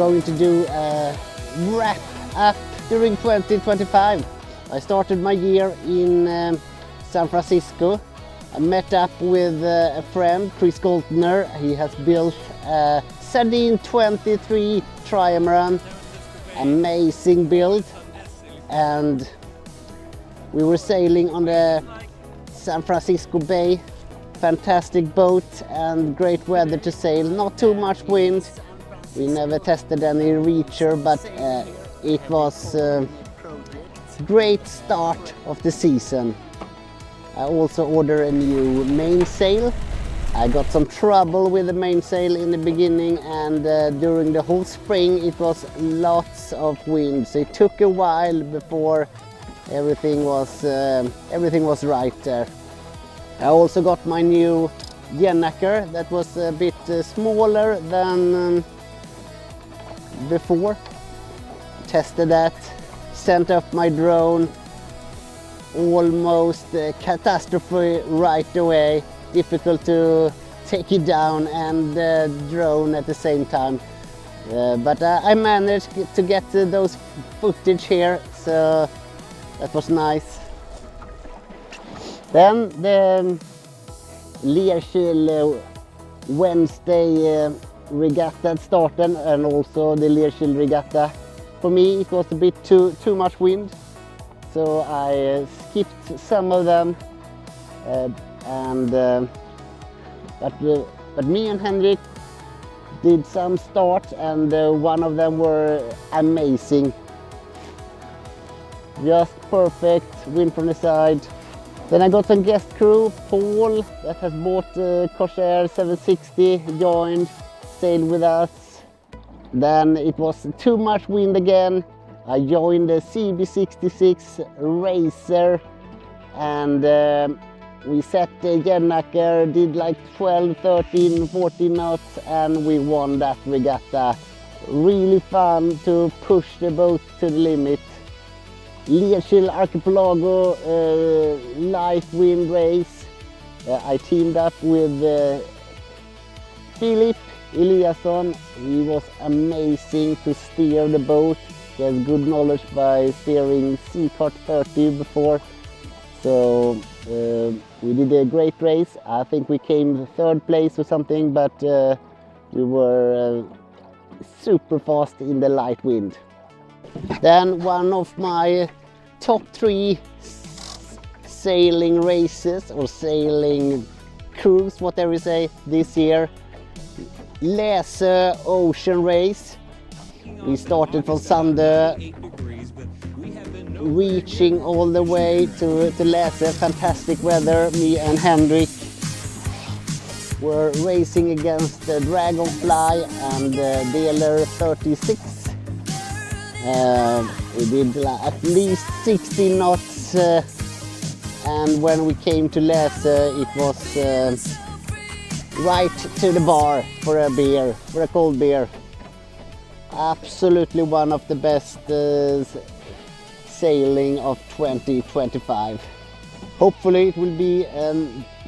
going to do a wrap up during 2025. I started my year in San Francisco. I met up with a friend, Chris Goltner. He has built a Sardine 23 trimaran, amazing build, and we were sailing on the San Francisco Bay. Fantastic boat and great weather to sail, not too much wind. We never tested any reacher, but it was a great start of the season. I also ordered a new mainsail. I got some trouble with the mainsail in the beginning, and during the whole spring it was lots of wind, so it took a while before everything was right there. I also got my new gennaker that was a bit smaller than before. Tested that, sent up my drone, almost catastrophe right away. Difficult to take it down and drone at the same time. But I managed to get those footage here, so that was nice. Then the Lerkil Wednesday regatta started, and also the Lerkil regatta. For me it was a bit too much wind, so I skipped some of them. But me and Henrik did some starts, and one of them were amazing. Just perfect, wind from the side. Then I got some guest crew. Paul, that has bought Corsair 760, joined, sailed with us. Then it was too much wind again. I joined the CB66 Racer, and we set the gennaker, did like 12, 13, 14 knots, and we won that regatta. Really fun to push the boat to the limit. Lerkil archipelago light wind race. I teamed up with Philip Eliasson. He was amazing to steer the boat. He has good knowledge by steering Seacart 30 before. So we did a great race. I think we came third place or something, but we were super fast in the light wind. Then one of my top 3 sailing races, or sailing cruise, whatever you say, this year, Læsø Ocean Race. We started from Sandö, reaching all the way to Læsø. Fantastic weather. Me and Henrik were racing against the Dragonfly and the Dealer 36. We did at least 60 knots, and when we came to Læsø, it was right to the bar for a beer, for a cold beer. Absolutely one of the best sailing of 2025. Hopefully it will be a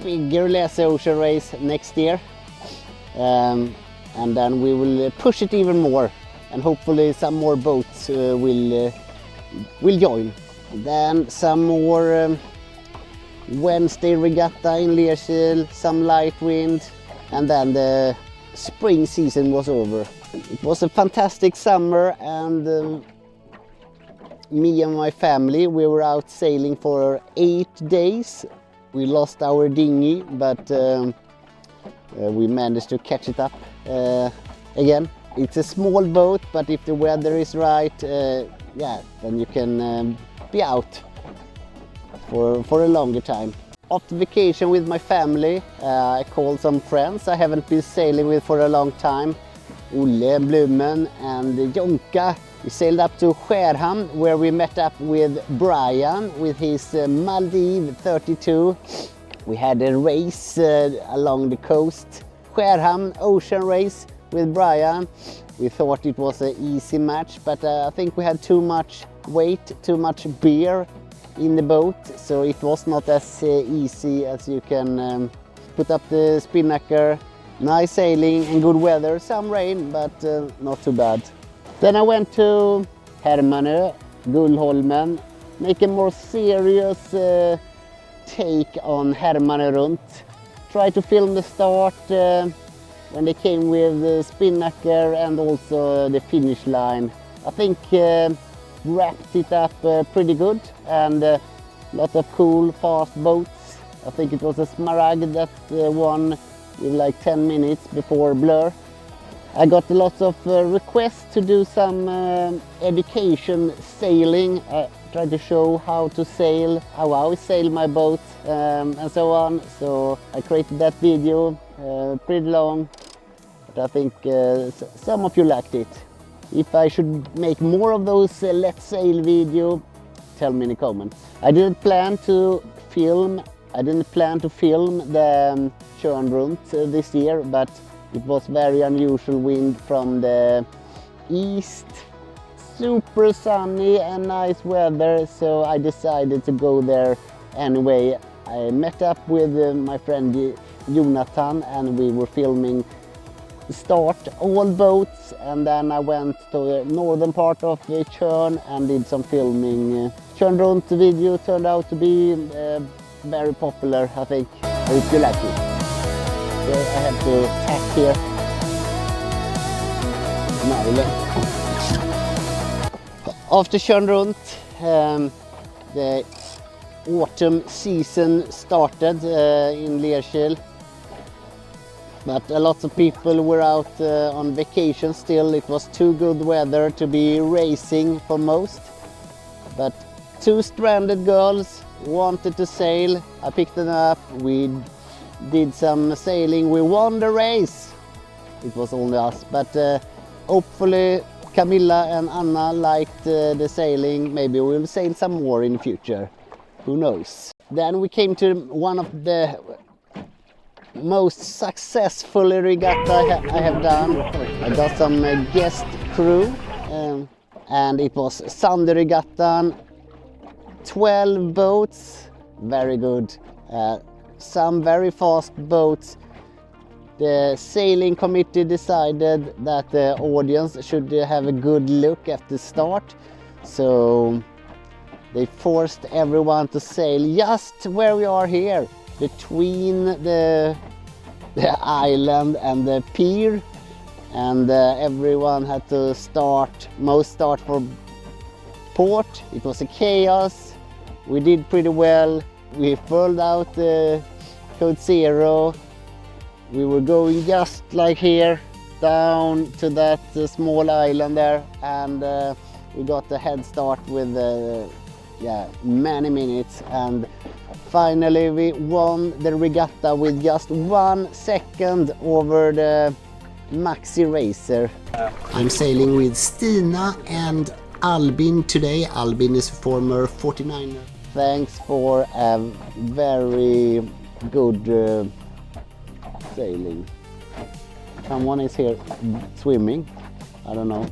bigger Læsø Ocean Race next year, and then we will push it even more. And hopefully some more boats will join. Then some more Wednesday regatta in Lerkil, some light wind, and then the spring season was over. It was a fantastic summer, and me and my family, we were out sailing for 8 days. We lost our dinghy, but we managed to catch it up again. It's a small boat, but if the weather is right, yeah, then you can be out for a longer time. After vacation with my family, I called some friends I haven't been sailing with for a long time. Olle, Blumen and Jonka. We sailed up to Skärhamn, where we met up with Brian with his Maldive 32. We had a race along the coast. Sandö Ocean Race with Brian. We thought it was an easy match, but I think we had too much weight, too much beer in the boat, so it was not as easy as you can put up the spinnaker. Nice sailing and good weather, some rain, but not too bad. Then I went to Hermanö, Gullholmen, make a more serious take on Tjörn Runt. Try to film the start when they came with the Spinnaker and also the finish line. I think wrapped it up pretty good, and a lot of cool fast boats. I think it was a Smaragd that won with like 10 minutes before Blur. I got a lot of requests to do some education sailing. I tried to show how to sail, how I sail my boat and so on. So I created that video, pretty long, but I think some of you liked it. If I should make more of those Let's Sail video, tell me in the comments. I didn't plan to film the Tjörn Runt this year, but it was very unusual wind from the east, super sunny and nice weather, so I decided to go there anyway. I met up with my friend Jonathan and we were filming the start, all boats, and then I went to the northern part of Tjörn and did some filming. Tjörn Runt video turned out to be very popular, I think. I hope you like it. So I have to tack here. After Tjörn Runt, the autumn season started in Lerkil. But a lot of people were out on vacation still. It was too good weather to be racing for most. But two stranded girls wanted to sail. I picked them up. We did some sailing. We won the race. It was only us. But hopefully Camilla and Anna liked the sailing. Maybe we'll sail some more in the future. Who knows? Then we came to one of the most successful regatta I have done. I got some guest crew and it was Sandö Regattan, 12 boats, very good, some very fast boats. The sailing committee decided that the audience should have a good look at the start, so they forced everyone to sail just where we are here, between the island and the pier, and everyone had to start for port. It was a chaos. We did pretty well. We furled out the code 0. We were going just like here down to that small island there, and we got a head start with many minutes, and finally we won the regatta with just 1 second over the maxi racer. I'm sailing with Stina and Albin today. Albin is a former 49er. Thanks for a very good sailing. Someone is here swimming, I don't know.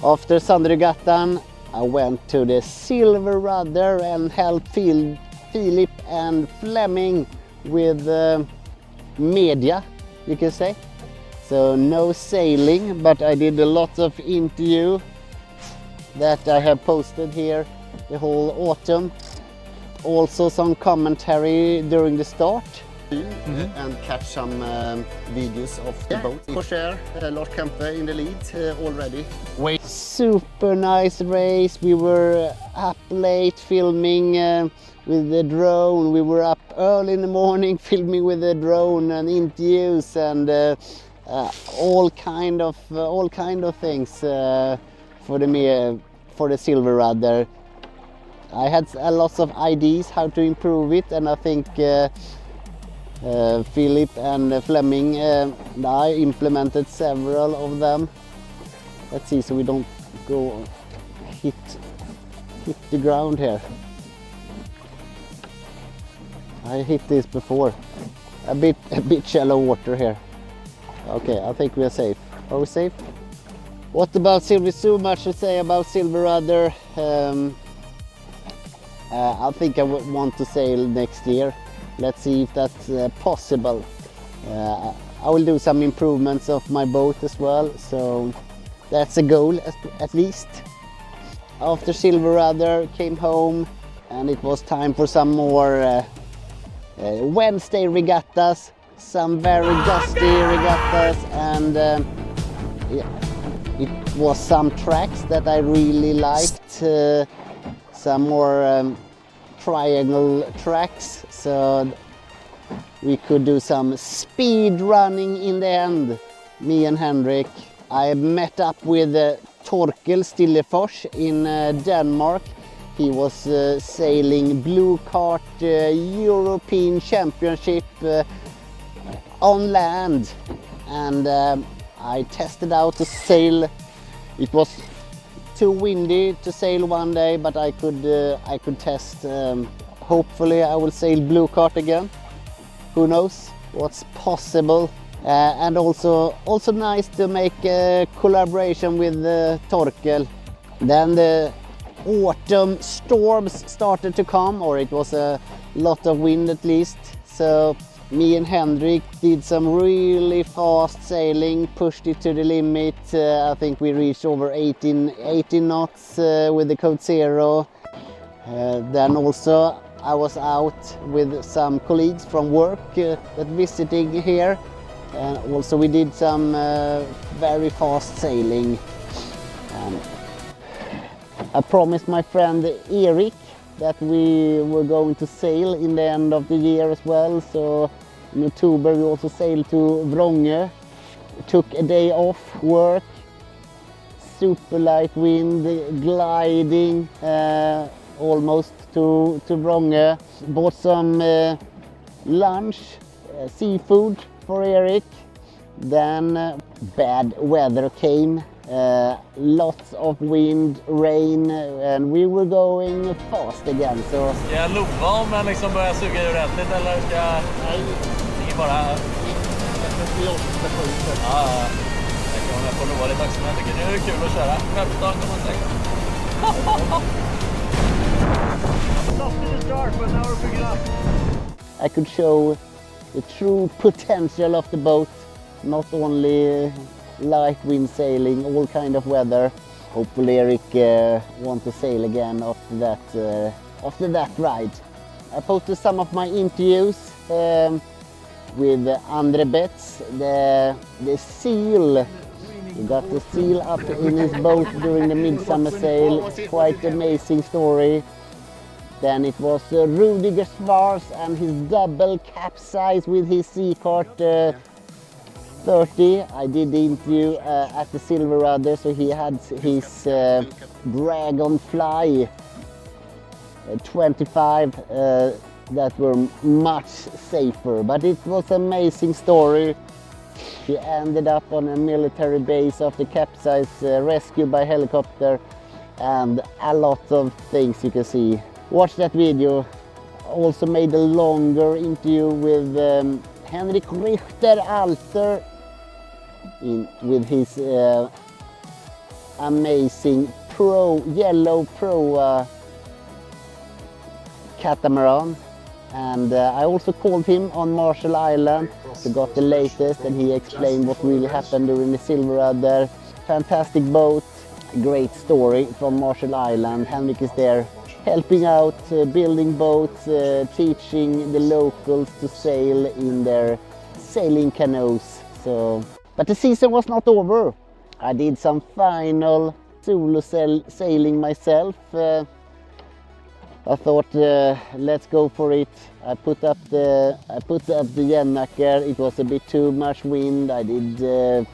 After Sandö Regattan, I went to the Silverrudder and helped Philip and Fleming with media, you can say. So no sailing, but I did a lot of interview that I have posted here the whole autumn. Also some commentary during the start. And catch some videos of the boat. Corsair, Lars Kempe in the lead already. Super nice race. We were up late filming with the drone. We were up early in the morning filming with the drone and interviews and all kind of things for the Silverrudder. I had a lot of ideas how to improve it, and I think Philip and Fleming I implemented several of them. Let's see, so we don't go hit the ground here. I hit this before. A bit shallow water here. Okay, I think we are safe. Are we safe? What about Silver? So much to say about Silverrudder. I think I would want to sail next year. Let's see if that's possible. I will do some improvements of my boat as well, so That's a goal at least. After Silverrudder came home and it was time for some more Wednesday regattas, some very gusty regattas, and it was some tracks that I really liked, some more triangle tracks, so we could do some speed running in the end, me and Henrik. I met up with Torkel Stillefors in Denmark. He was sailing Blue Kart European Championship on land, and I tested out to sail. It was too windy to sail one day, but I could test. Hopefully I will sail Blue Kart again. Who knows what's possible. And also nice to make a collaboration with Torkel. Then the autumn storms started to come, or it was a lot of wind at least. So me and Henrik did some really fast sailing, pushed it to the limit. I think we reached over 18 knots with the Code Zero. Then also I was out with some colleagues from work that visiting here. And also we did some very fast sailing. I promised my friend Erik that we were going to sail in the end of the year as well. So in October we also sailed to Vrångö. Took a day off work. Super light wind, gliding almost to Vrångö. Bought some lunch, seafood for Erik. Then bad weather came, lots of wind, rain, and we were going fast again. So ska jag lova om man liksom börjar suga ur ordentligt, eller ska jag... Nej, det är bara... Ja, jag kan vara med på att lova lite också, men jag tycker det är kul att köra. Självklart kan man säga. Soft in the start, but now we're picking up. I could show the true potential of the boat, not only light wind sailing, all kind of weather. Hopefully Erik want to sail again after that ride. I posted some of my interviews with Andre Betts, the seal. We got the seal up in his boat during the midsummer sail. Quite amazing story. Then it was Rudiger Svars and his double capsize with his Seacart 30. I did the interview at the Silverrudder, so he had his Dragonfly 25 that were much safer. But it was an amazing story. He ended up on a military base after capsize, rescued by helicopter, and a lot of things you can see. Watch that video. Also made a longer interview with Henrik Richter Alter with his amazing yellow pro catamaran. And I also called him on Marshall Island to got the latest, and he explained what really happened during the Silverrudder. Fantastic boat, great story from Marshall Island. Henrik is there helping out, building boats, teaching the locals to sail in their sailing canoes. So, but the season was not over. I did some final solo sailing myself. I thought, let's go for it. I put up the Jennaker. It was a bit too much wind. I did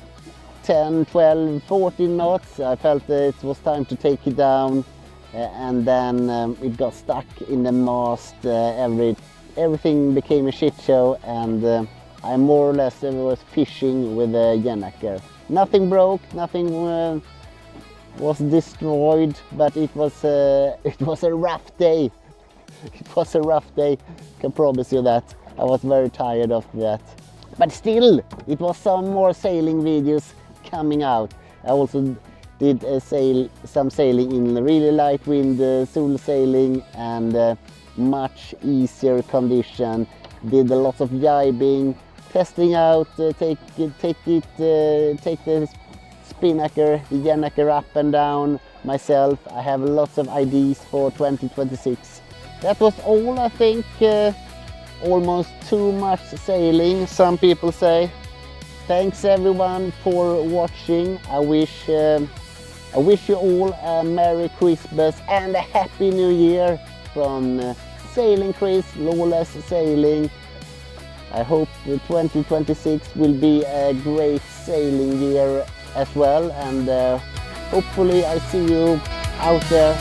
10, 12, 14 knots. I felt it was time to take it down. And then it got stuck in the mast. Everything became a shit show, and I more or less was fishing with the Jennaker. Nothing broke, nothing was destroyed, but it was a rough day. It was a rough day, can promise you that. I was very tired after that. But still, it was some more sailing videos coming out. I also did some sailing in really light wind, solo sailing, and much easier condition. Did a lot of jibing, testing out, take the spinnaker, the Jennaker up and down, myself. I have lots of ideas for 2026. That was all, I think. Almost too much sailing, some people say. Thanks everyone for watching. I wish you all a Merry Christmas and a Happy New Year from Sailing Chris, Lawless Sailing. I hope 2026 will be a great sailing year as well, and hopefully I see you out there